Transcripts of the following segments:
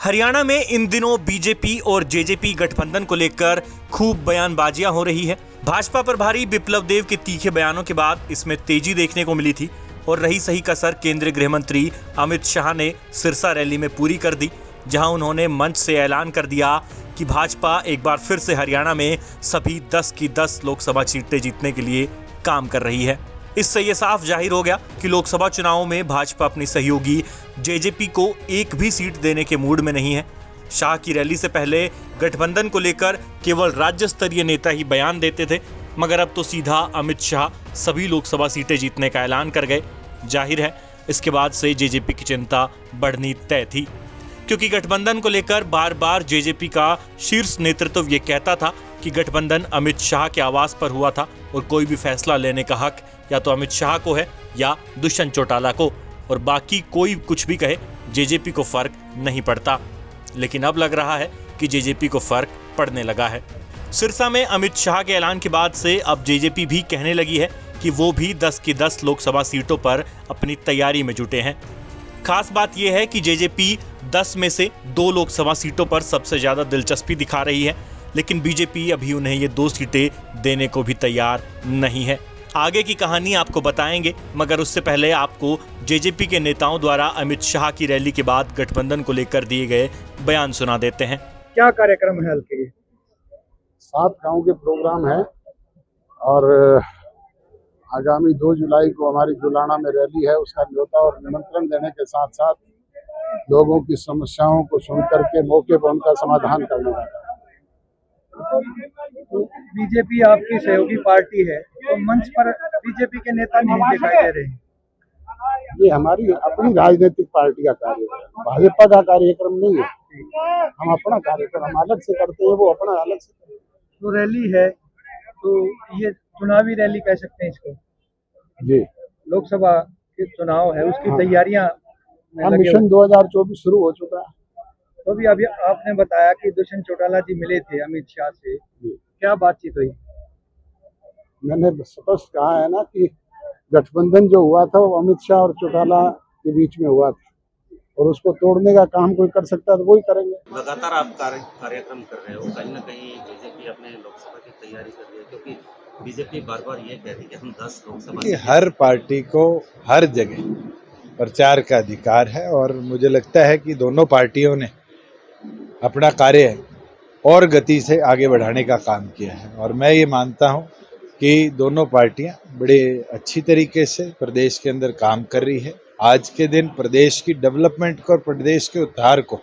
हरियाणा में इन दिनों बीजेपी और जेजेपी गठबंधन को लेकर खूब बयानबाजियां हो रही है। भाजपा प्रभारी बिप्लब देव के तीखे बयानों के बाद इसमें तेजी देखने को मिली थी और रही सही कसर केंद्रीय गृह मंत्री अमित शाह ने सिरसा रैली में पूरी कर दी, जहां उन्होंने मंच से ऐलान कर दिया कि भाजपा एक बार फिर से हरियाणा में सभी 10 की 10 लोकसभा सीटें जीतने के लिए काम कर रही है। इससे ये साफ जाहिर हो गया कि लोकसभा चुनावों में भाजपा अपनी सहयोगी जेजेपी को एक भी सीट देने के मूड में नहीं है। शाह की रैली से पहले गठबंधन को लेकर केवल राज्य स्तरीय नेता ही बयान देते थे, मगर अब तो सीधा अमित शाह सभी लोकसभा सीटें जीतने का ऐलान कर गए। जाहिर है इसके बाद से जेजेपी की चिंता बढ़नी तय थी, क्योंकि गठबंधन को लेकर बार बार जेजेपी का शीर्ष नेतृत्व ये कहता था कि गठबंधन अमित शाह के आवास पर हुआ था और कोई भी फैसला लेने का हक या तो अमित शाह को है या दुष्यंत चौटाला को, और बाकी कोई कुछ भी कहे जेजेपी को फर्क नहीं पड़ता। लेकिन अब लग रहा है कि जेजेपी को फर्क पड़ने लगा है। सिरसा में अमित शाह के ऐलान के बाद से अब जेजेपी भी कहने लगी है कि वो भी 10 की 10 लोकसभा सीटों पर अपनी तैयारी में जुटे हैं। खास बात यह है कि जेजेपी 10 में से 2 लोकसभा सीटों पर सबसे ज्यादा दिलचस्पी दिखा रही है, लेकिन बीजेपी अभी उन्हें ये 2 सीटें देने को भी तैयार नहीं है। आगे की कहानी आपको बताएंगे, मगर उससे पहले आपको जेजेपी के नेताओं द्वारा अमित शाह की रैली के बाद गठबंधन को लेकर दिए गए बयान सुना देते हैं। क्या कार्यक्रम है हल्के? 7 गांव के प्रोग्राम है और आगामी 2 जुलाई को हमारी जुलाना में रैली है। उसका न्योता और निमंत्रण देने के साथ साथ लोगों की समस्याओं को सुन करके मौके पर उनका समाधान करने का। तो बीजेपी आपकी सहयोगी पार्टी है, तो मंच पर बीजेपी के नेता नहीं दिखाई दे रहे हैं। ये हमारी अपनी राजनीतिक पार्टी का कार्यक्रम, भाजपा का कार्यक्रम नहीं है। हम अपना कार्यक्रम हम अलग से करते हैं, वो अपना अलग से करते हैं। तो रैली है, तो ये चुनावी रैली कह सकते हैं इसको। जी, लोकसभा के चुनाव है, उसकी तैयारियां मिशन 2024 शुरू हो चुका है। तो भी अभी आपने बताया कि दुष्यंत चौटाला जी मिले थे अमित शाह से, क्या बातचीत हुई? मैंने स्पष्ट कहा है ना कि गठबंधन जो हुआ था वो अमित शाह और चौटाला के बीच में हुआ था और उसको तोड़ने का काम कोई कर सकता है तो वही करेंगे। लगातार आप कार्यक्रम कर रहे हो, कहीं ना कहीं बीजेपी अपने लोकसभा की तैयारी कर रही है, क्योंकि बीजेपी बार बार ये कहती है कि हम 10 लोकसभा। हर पार्टी को हर जगह प्रचार का अधिकार है और मुझे लगता है कि दोनों पार्टियों ने अपना कार्य और गति से आगे बढ़ाने का काम किया है और मैं ये मानता हूँ कि दोनों पार्टियां बड़े अच्छी तरीके से प्रदेश के अंदर काम कर रही है। आज के दिन प्रदेश की डेवलपमेंट को और प्रदेश के उद्धार को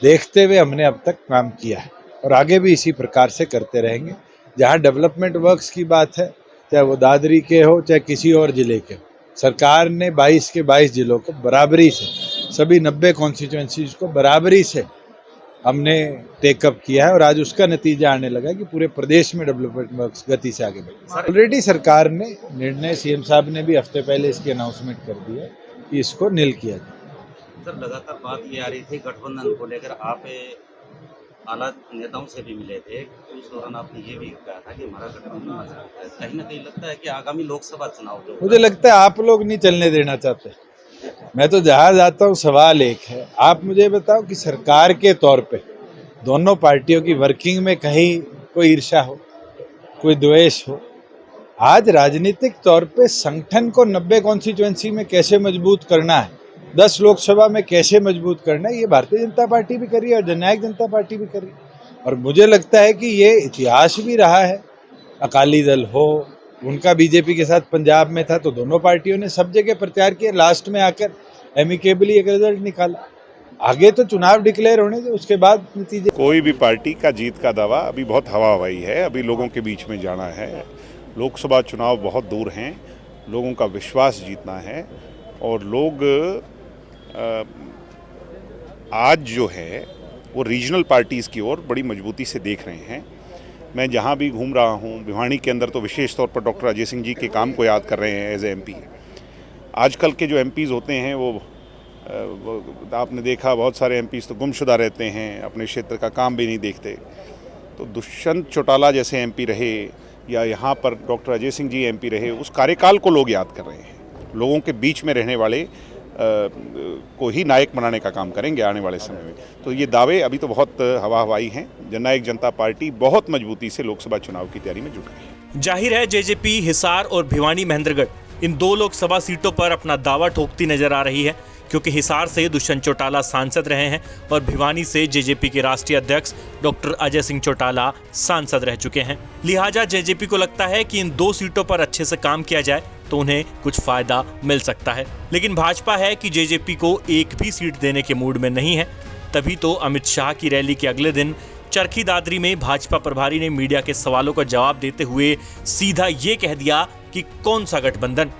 देखते हुए हमने अब तक काम किया है और आगे भी इसी प्रकार से करते रहेंगे। जहां डेवलपमेंट वर्क्स की बात है, चाहे वो दादरी के हो चाहे किसी और जिले के हो, सरकार ने 22 के 22 जिलों को बराबरी से, सभी 90 कॉन्स्टिट्यूएंसीज को बराबरी से हमने टेकअप किया है और आज उसका नतीजा आने लगा कि पूरे प्रदेश में डेवलपमेंट वर्क्स गति से आगे बढ़े। ऑलरेडी सरकार ने निर्णय, सीएम साहब ने भी हफ्ते पहले इसकी अनाउंसमेंट कर दी है कि इसको निल किया जाए। सर, लगातार बात ये आ रही थी गठबंधन को लेकर, आप आला नेताओं से भी मिले थे, तो उस दौरान आपने ये भी कहा था कि हमारा गठबंधन मजबूत है। कहीं ना कहीं लगता है कि आगामी लोकसभा चुनाव जो मुझे लगता है आप लोग नहीं चलने देना चाहते। मैं तो जहाँ जाता हूँ सवाल एक है, आप मुझे बताओ कि सरकार के तौर पे दोनों पार्टियों की वर्किंग में कहीं कोई ईर्ष्या हो, कोई द्वेष हो? आज राजनीतिक तौर पे संगठन को 90 कॉन्स्टिट्यूएंसी में कैसे मजबूत करना है, 10 लोकसभा में कैसे मजबूत करना है, ये भारतीय जनता पार्टी भी कर रही है और जननायक जनता पार्टी भी कर रही है। और मुझे लगता है कि ये इतिहास भी रहा है। अकाली दल हो, उनका बीजेपी के साथ पंजाब में था, तो दोनों पार्टियों ने सब जगह प्रचार किया, लास्ट में आकर एमिकेबली एक रिजल्ट निकाला। आगे तो चुनाव डिक्लेयर होने दे, उसके बाद नतीजे। कोई भी पार्टी का जीत का दावा अभी बहुत हवा हवाई है, अभी लोगों के बीच में जाना है। लोकसभा चुनाव बहुत दूर हैं, लोगों का विश्वास जीतना है और लोग आज जो है वो रीजनल पार्टीज़ की ओर बड़ी मजबूती से देख रहे हैं। मैं जहाँ भी घूम रहा हूँ, भिवानी के अंदर तो विशेष तौर पर डॉक्टर अजय सिंह जी के काम को याद कर रहे हैं एज ए MP। आजकल के जो MPs होते हैं वो आपने देखा, बहुत सारे MPs तो गुमशुदा रहते हैं, अपने क्षेत्र का काम भी नहीं देखते। तो दुष्यंत चौटाला जैसे MP रहे या यहाँ पर डॉक्टर अजय सिंह जी MP रहे, उस कार्यकाल को लोग याद कर रहे हैं। लोगों के बीच में रहने वाले को ही नायक बनाने का काम करेंगे आने वाले समय में। तो ये दावे अभी तो बहुत हवा हवाई हैं। जननायक जनता पार्टी बहुत मजबूती से लोकसभा चुनाव की तैयारी में जुट गई है। जाहिर है जेजेपी हिसार और भिवानी महेंद्रगढ़ इन 2 लोकसभा सीटों पर अपना दावा ठोकती नजर आ रही है, क्योंकि हिसार से दुष्यंत चौटाला सांसद रहे हैं और भिवानी से जेजेपी के राष्ट्रीय अध्यक्ष डॉक्टर अजय सिंह चौटाला सांसद रह चुके हैं। लिहाजा जेजेपी को लगता है कि इन 2 सीटों पर अच्छे से काम किया जाए तो उन्हें कुछ फायदा मिल सकता है। लेकिन भाजपा है कि जेजेपी को एक भी सीट देने के मूड में नहीं है। तभी तो अमित शाह की रैली के अगले दिन चरखी दादरी में भाजपा प्रभारी ने मीडिया के सवालों का जवाब देते हुए सीधा ये कह दिया कि कौन सा गठबंधन।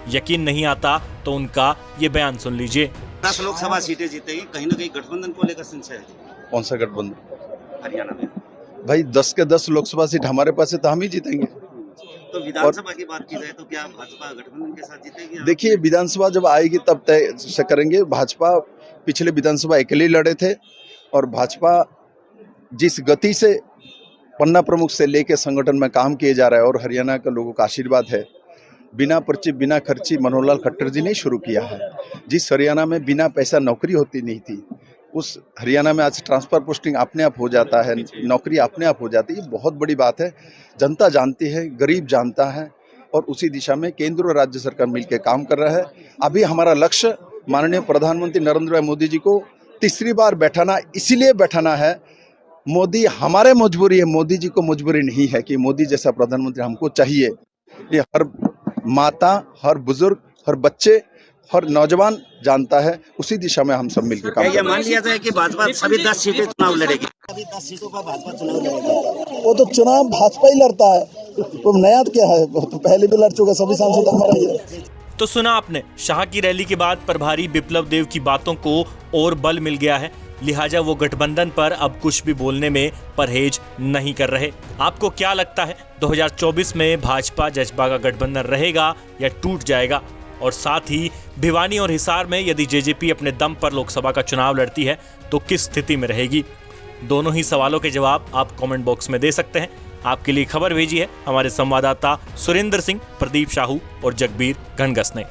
यकीन नहीं आता तो उनका ये बयान सुन लीजिए। 10 लोकसभा सीटें जीतेगी, कहीं ना कहीं गठबंधन को लेकर संशय है। कौन सा गठबंधन? हरियाणा में भाई 10 के 10 लोकसभा सीट हमारे पास है तो हम ही जीतेंगे। तो विधानसभा की बात की जाए तो क्या भाजपा गठबंधन के साथ जीतेगी? देखिए, विधानसभा जब आएगी तब तय से करेंगे। भाजपा पिछले विधानसभा अकेले लड़े थे और भाजपा जिस गति से पन्ना प्रमुख से लेके संगठन में काम किए जा रहा है और हरियाणा के लोगों का आशीर्वाद है। बिना पर्ची बिना खर्ची मनोहर लाल खट्टर जी ने शुरू किया है। जिस हरियाणा में बिना पैसा नौकरी होती नहीं थी, उस हरियाणा में आज ट्रांसफर पोस्टिंग अपने आप हो जाता है, नौकरी अपने आप हो जाती है। ये बहुत बड़ी बात है। जनता जानती है, गरीब जानता है और उसी दिशा में केंद्र और राज्य सरकार मिलकर काम कर रहा है। अभी हमारा लक्ष्य माननीय प्रधानमंत्री नरेंद्र भाई मोदी जी को तीसरी बार बैठाना, इसीलिए बैठाना है। मोदी हमारे मजबूरी है, मोदी जी को मजबूरी नहीं है कि मोदी जैसा प्रधानमंत्री हमको चाहिए। ये हर माता, हर बुजुर्ग, हर बच्चे, हर नौजवान जानता है। उसी दिशा में हम सब मिलकर काम ये मान लिया जाए कि भाजपा सभी 10 सीटें चुनाव लड़ेगी, सभी 10 सीटों पर भाजपा चुनाव लड़ेगी। वो तो चुनाव भाजपा ही लड़ता है, तो नया क्या है? वो तो पहले भी लड़ चुका, सभी सांसद हमारा ही है। तो सुना आपने, शाह की रैली के बाद प्रभारी बिप्लब देव की बातों को और बल मिल गया है। लिहाजा वो गठबंधन पर अब कुछ भी बोलने में परहेज नहीं कर रहे। आपको क्या लगता है, 2024 में भाजपा जसपा का गठबंधन रहेगा या टूट जाएगा? और साथ ही भिवानी और हिसार में यदि जेजेपी अपने दम पर लोकसभा का चुनाव लड़ती है तो किस स्थिति में रहेगी? दोनों ही सवालों के जवाब आप कमेंट बॉक्स में दे सकते हैं। आपके लिए खबर भेजी है हमारे संवाददाता सुरेंद्र सिंह, प्रदीप शाहू और जगबीर घनगस ने।